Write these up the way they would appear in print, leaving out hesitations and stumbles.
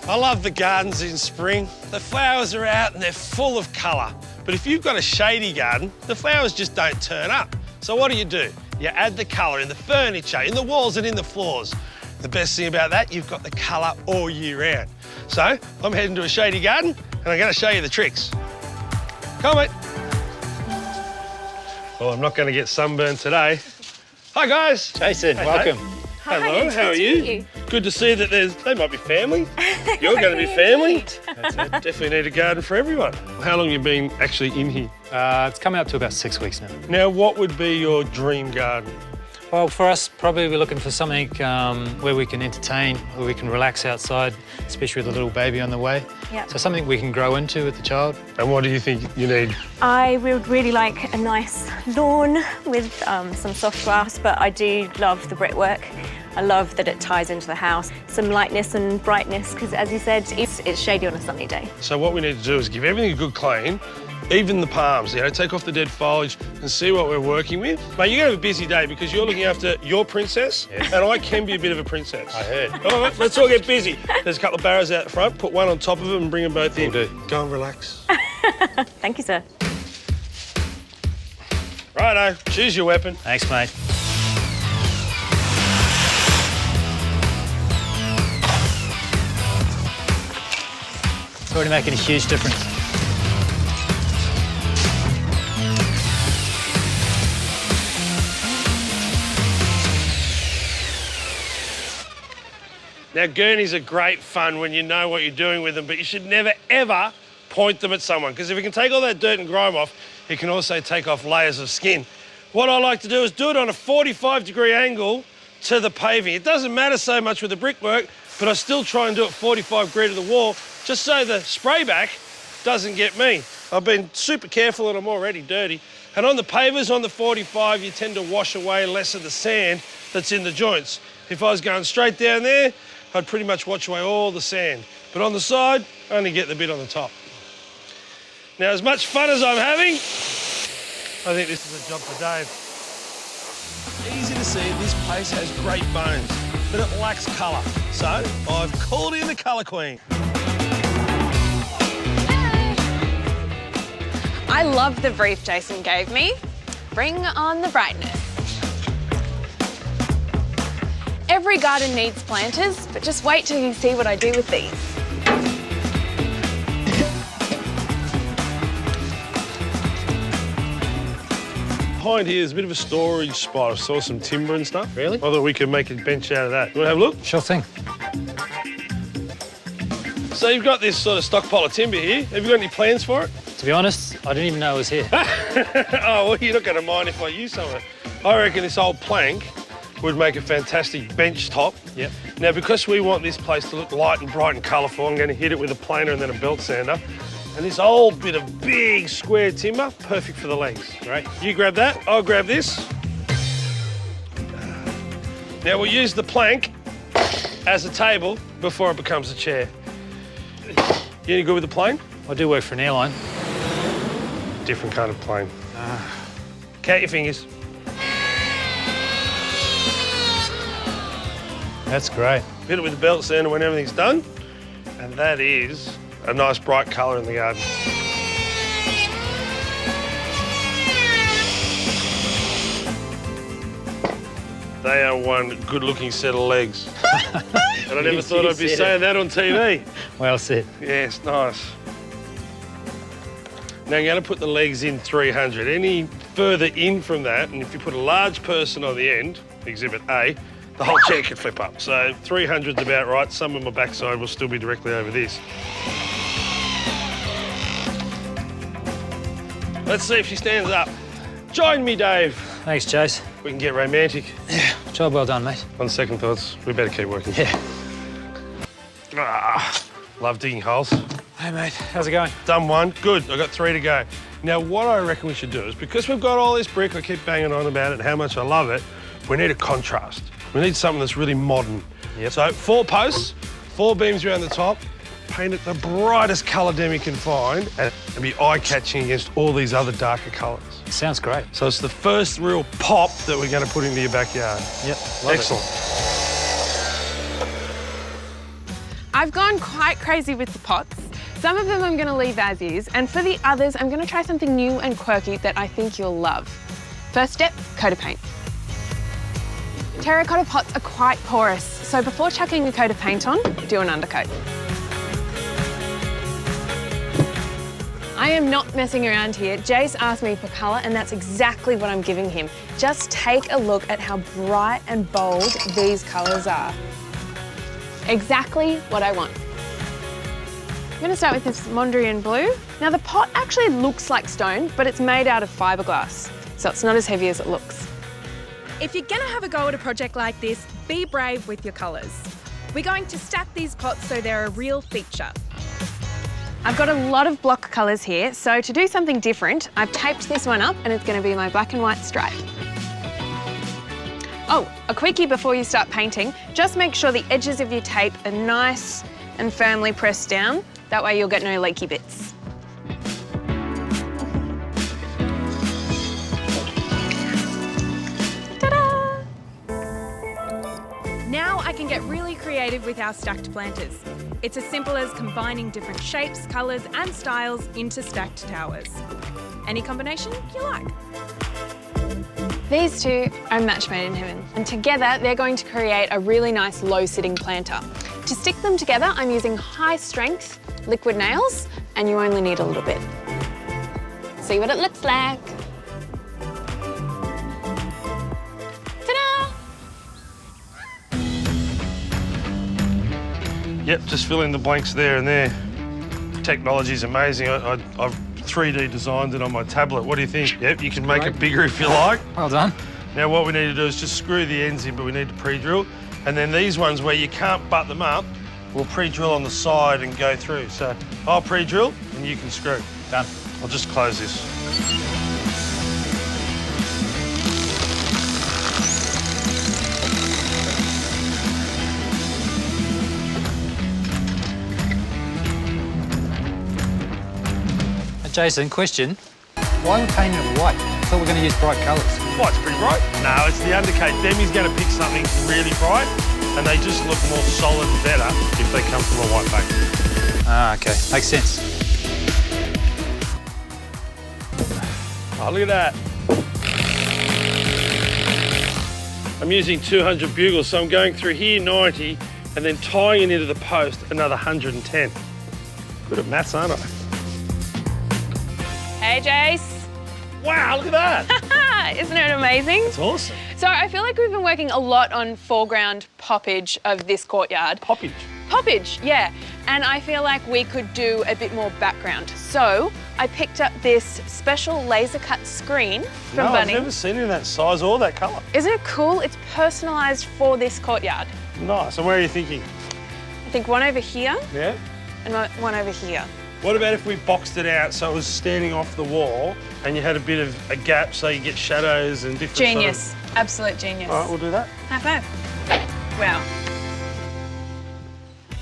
I love the gardens in spring. The flowers are out and they're full of colour. But if you've got a shady garden, the flowers just don't turn up. So what do? You add the colour in the furniture, in the walls and in the floors. The best thing about that, you've got the colour all year round. So I'm heading to a shady garden and I'm going to show you the tricks. Come on, mate. Well, I'm not going to get sunburned today. Hi, guys. Jason, hey, welcome. Mate. Hi, hello, how are you? Good to see that they might be family. You're going to be family. That's it. Definitely need a garden for everyone. How long have you been actually in here? It's coming up to about 6 weeks now. Now, what would be your dream garden? Well, for us, probably we're looking for something where we can entertain, where we can relax outside, especially with a little baby on the way. Yep. So something we can grow into with the child. And what do you think you need? I would really like a nice lawn with some soft grass, but I do love the brickwork. I love that it ties into the house. Some lightness and brightness, because as you said, it's shady on a sunny day. So what we need to do is give everything a good clean, even the palms, take off the dead foliage and see what we're working with. Mate, you're going to have a busy day because you're looking after your princess, and I can be a bit of a princess. I heard. All right, let's all get busy. There's a couple of barrows out the front, put one on top of them and bring them both in. Will do. Go and relax. Thank you, sir. Righto, choose your weapon. Thanks, mate. It's already making a huge difference. Now, gurneys are great fun when you know what you're doing with them, but you should never, ever point them at someone, because if it can take all that dirt and grime off, it can also take off layers of skin. What I like to do is do it on a 45-degree angle to the paving. It doesn't matter so much with the brickwork, but I still try and do it 45 degree to the wall, just so the spray back doesn't get me. I've been super careful and I'm already dirty. And on the pavers, on the 45, you tend to wash away less of the sand that's in the joints. If I was going straight down there, I'd pretty much wash away all the sand. But on the side, I only get the bit on the top. Now, as much fun as I'm having, I think this is a job for Dave. Easy to see, this place has great bones, but it lacks colour. So I've called in the colour queen. I love the brief Jason gave me. Bring on the brightness. Every garden needs planters, but just wait till you see what I do with these. Behind here is a bit of a storage spot. I saw some timber and stuff. Really? I thought we could make a bench out of that. You want to have a look? Sure thing. So you've got this sort of stockpile of timber here. Have you got any plans for it? To be honest, I didn't even know it was here. Oh, well, you're not going to mind if I use some of it. I reckon this old plank would make a fantastic bench top. Yep. Now, because we want this place to look light and bright and colourful, I'm going to hit it with a planer and then a belt sander. And this old bit of big square timber, perfect for the legs. Great. You grab that, I'll grab this. Now, we'll use the plank as a table before it becomes a chair. You any good with the plane? I do work for an airline. Different kind of plane. Count your fingers. That's great. Hit it with the belt sander when everything's done. And that is a nice bright colour in the garden. They are one good-looking set of legs. And I never thought I'd be saying that on TV. Well said. Yes, nice. Now, I'm going to put the legs in 300. Any further in from that, and if you put a large person on the end, Exhibit A, the whole chair could flip up. So 300's about right. Some of my backside will still be directly over this. Let's see if she stands up. Join me, Dave. Thanks, Chase. We can get romantic. Yeah, job well done, mate. On second thoughts, we better keep working. Yeah. Love digging holes. Hey, mate, how's it going? Done one, good. I've got 3 to go. Now, what I reckon we should do is, because we've got all this brick, I keep banging on about it, how much I love it, we need a contrast. We need something that's really modern. Yep. So 4 posts, 4 beams around the top, paint it the brightest colour Demi can find, and be eye-catching against all these other darker colours. Sounds great. So it's the first real pop that we're going to put into your backyard. Yep, love Excellent. I've gone quite crazy with the pots. Some of them I'm going to leave as is, and for the others, I'm going to try something new and quirky that I think you'll love. First step, coat of paint. Terracotta pots are quite porous, so before chucking a coat of paint on, do an undercoat. I am not messing around here. Jace asked me for colour, and that's exactly what I'm giving him. Just take a look at how bright and bold these colours are. Exactly what I want. I'm going to start with this Mondrian blue. Now the pot actually looks like stone, but it's made out of fiberglass, so it's not as heavy as it looks. If you're going to have a go at a project like this, be brave with your colours. We're going to stack these pots so they're a real feature. I've got a lot of block colours here, so to do something different, I've taped this one up and it's going to be my black and white stripe. Oh, a quickie before you start painting, just make sure the edges of your tape are nice and firmly pressed down. That way you'll get no leaky bits. Ta-da! Now I can get really creative with our stacked planters. It's as simple as combining different shapes, colours and styles into stacked towers. Any combination you like. These two are a match made in heaven, and together they're going to create a really nice low-sitting planter. To stick them together, I'm using high-strength liquid nails, and you only need a little bit. See what it looks like. Ta-da! Yep, just fill in the blanks there and there. Technology's amazing. I've 3D designed it on my tablet. What do you think? Yep, you can make it bigger if you like. Well done. Now what we need to do is just screw the ends in, but we need to pre-drill. And then these ones where you can't butt them up, we'll pre-drill on the side and go through. So I'll pre-drill and you can screw. Done. I'll just close this. Jason, question. Why are we painting it white? I thought we were going to use bright colours. White's pretty bright. No, it's the undercoat. Demi's going to pick something really bright and they just look more solid and better if they come from a white base. Ah, OK. Makes sense. Oh, look at that. I'm using 200 bugles, so I'm going through here 90 and then tying it into the post another 110. Good at maths, aren't I? Hey, Jace. Wow, look at that. Isn't it amazing? It's awesome. So I feel like we've been working a lot on foreground poppage of this courtyard. Poppage. Poppage, yeah. And I feel like we could do a bit more background. So I picked up this special laser cut screen from Bunny. I've never seen it in that size or that colour. Isn't it cool? It's personalised for this courtyard. Nice. And where are you thinking? I think one over here Yeah. and one over here. What about if we boxed it out so it was standing off the wall and you had a bit of a gap so you get shadows and different Genius. Absolute genius. All right, we'll do that. High five. Wow.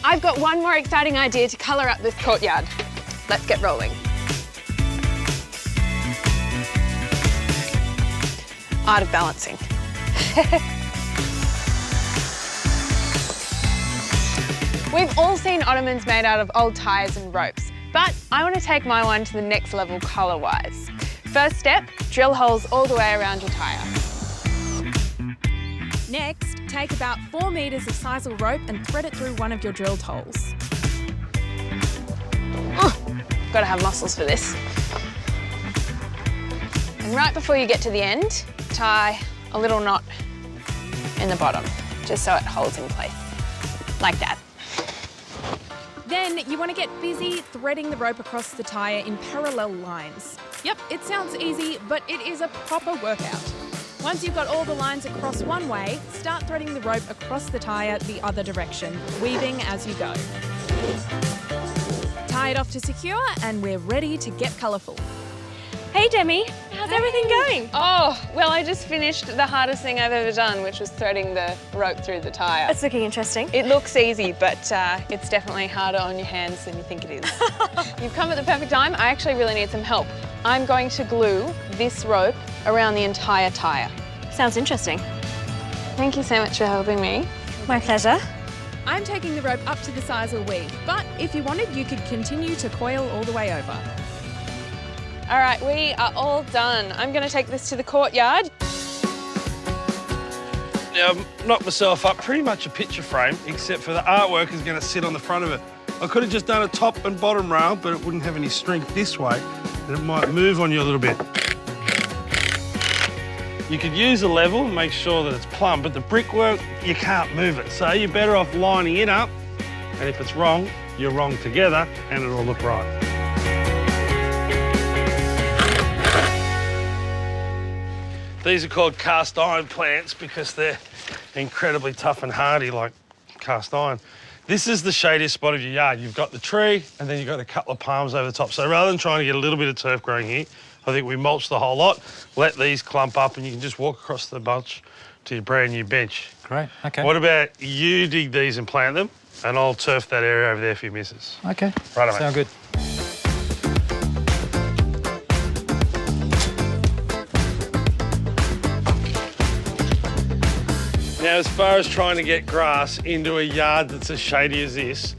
I've got one more exciting idea to colour up this courtyard. Let's get rolling. Art of balancing. We've all seen ottomans made out of old tyres and ropes, but I want to take my one to the next level colour-wise. First step, drill holes all the way around your tyre. Next, take about 4 metres of sisal rope and thread it through one of your drilled holes. Got to have muscles for this. And right before you get to the end, tie a little knot in the bottom, just so it holds in place, like that. Then you want to get busy threading the rope across the tyre in parallel lines. Yep, it sounds easy, but it is a proper workout. Once you've got all the lines across one way, start threading the rope across the tyre the other direction, weaving as you go. Tie it off to secure and we're ready to get colourful. Hey, Demi, how's everything going? Oh, well, I just finished the hardest thing I've ever done, which was threading the rope through the tyre. It's looking interesting. It looks easy, but it's definitely harder on your hands than you think it is. You've come at the perfect time. I actually really need some help. I'm going to glue this rope around the entire tyre. Sounds interesting. Thank you so much for helping me. My pleasure. I'm taking the rope up to the sisal weave, but if you wanted, you could continue to coil all the way over. All right, we are all done. I'm going to take this to the courtyard. Now, I've knocked myself up pretty much a picture frame, except for the artwork is going to sit on the front of it. I could have just done a top and bottom rail, but it wouldn't have any strength this way, and it might move on you a little bit. You could use a level and make sure that it's plumb, but the brickwork, you can't move it. So you're better off lining it up, and if it's wrong, you're wrong together, and it'll look right. These are called cast iron plants because they're incredibly tough and hardy like cast iron. This is the shadiest spot of your yard. You've got the tree and then you've got a couple of palms over the top. So rather than trying to get a little bit of turf growing here, I think we mulch the whole lot, let these clump up and you can just walk across the mulch to your brand new bench. Great, okay. What about you dig these and plant them and I'll turf that area over there for your missus. Okay, Right, sound good. Now, as far as trying to get grass into a yard that's as shady as this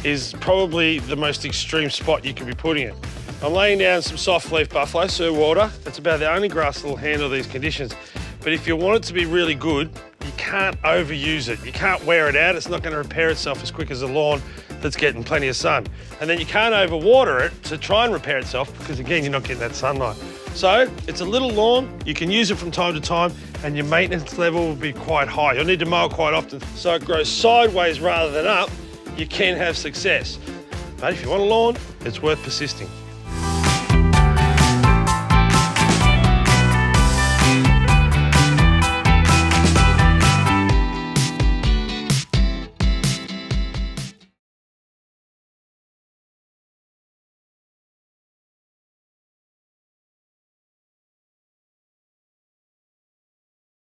is probably the most extreme spot you could be putting it. I'm laying down some soft leaf buffalo, Sir Water. That's about the only grass that will handle these conditions. But if you want it to be really good, you can't overuse it. You can't wear it out. It's not going to repair itself as quick as a lawn that's getting plenty of sun. And then you can't overwater it to try and repair itself because, again, you're not getting that sunlight. So it's a little lawn. You can use it from time to time and your maintenance level will be quite high. You'll need to mow quite often. So it grows sideways rather than up. You can have success. But if you want a lawn, it's worth persisting.